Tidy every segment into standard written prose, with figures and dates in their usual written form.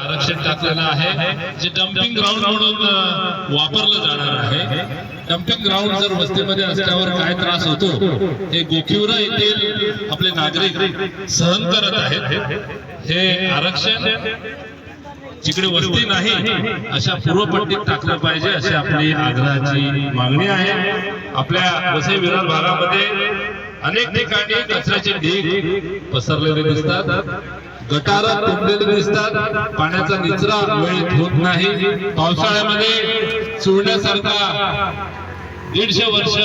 आरक्षण टाकलेलं आहे जे डम्पिंग ग्राउंड म्हणून वापरलं जाणार आहे। डम्पिंग ग्राउंड जर वस्तीमध्ये असल्यावर काय त्रास होतो हे गोखिवरा येथील आपले नागरिक सहन करत आहेत। हे आरक्षण जिकडे वस्ती नाही अशा पूर्वपट्टीत टाकलं पाहिजे अशी आपली आग्रहाची मागणी आहे। आपल्या वसई विरार भागामध्ये अनेक ठिकाणी कचऱ्याचे ढीग पसरलेले दिसतात, गटारं तुंबलेले दिसतात, पाण्याचा निचरा वेळेत होत नाही। पावसाळ्यामध्ये चुरण्यासारखा 150 वर्ष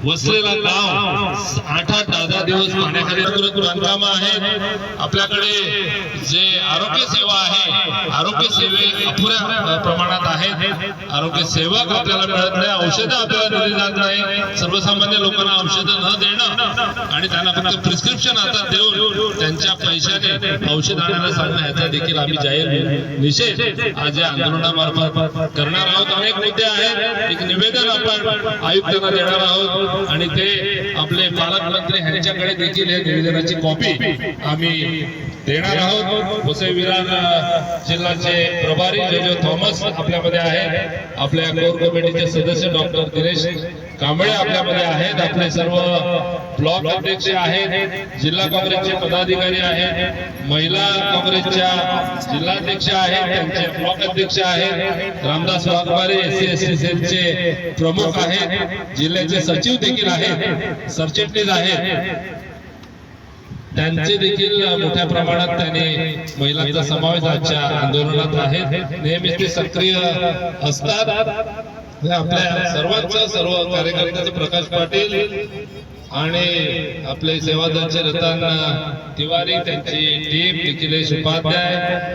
वसलेला गाव 8-8, 10-10 दिवस पाण्याखाली बांधकाम आहे। आपल्याकडे जे आरोग्य सेवा आहे, आरोग्य सेवे अपुऱ्या प्रमाणात आहेत। आरोग्य सेवक आपल्याला मिळत नाही, औषधं आपल्याला दिली जात नाही। सर्वसामान्य लोकांना औषधं न देणं आणि त्यांना फक्त प्रिस्क्रिप्शन आता देऊन त्यांच्या पैशाने औषध आणायला सांगणं याचा देखील आम्ही जाहीर निषेध आज या आंदोलनामार्फत करणार आहोत। अनेक मुद्दे आहेत, एक निवेदन आपण आयुक्तांना देणार आहोत आणि ते आपले पालकमंत्री यांच्याकडे देखील हे निवेदनाची कॉपी आम्ही देणार आहोत। वसई विरार जिल्ह्याचे प्रभारी जे थॉमस आपल्यामध्ये आहेत, आपल्या कोर कमिटीचे सदस्य डॉक्टर दिनेश कांबळे आपल्यामध्ये आहेत, आपले सर्व ब्लॉक अध्यक्ष आहेत, जिल्हा काँग्रेसचे पदाधिकारी आहेत, महिला काँग्रेसच्या जिल्हाध्यक्ष आहेत, त्यांचे ब्लॉक अध्यक्ष आहेत, रामदास वाघमारे SC/ST सेलचे प्रमुख आहेत, जिल्ह्याचे सचिव देखील आहेत, सरचिटणीस आहेत, त्यांचे देखील मोठ्या प्रमाणात त्यांनी महिलांचा समावेश आजच्या आंदोलनात आहे। नेहमीच ते सक्रिय असतात। आपल्या सर्वांचं सर्व कार्यकर्त्यांचे प्रकाश पाटील आणि आपले सेवादलचे रतन तिवारी, त्यांची टीम देखील उपाध्याय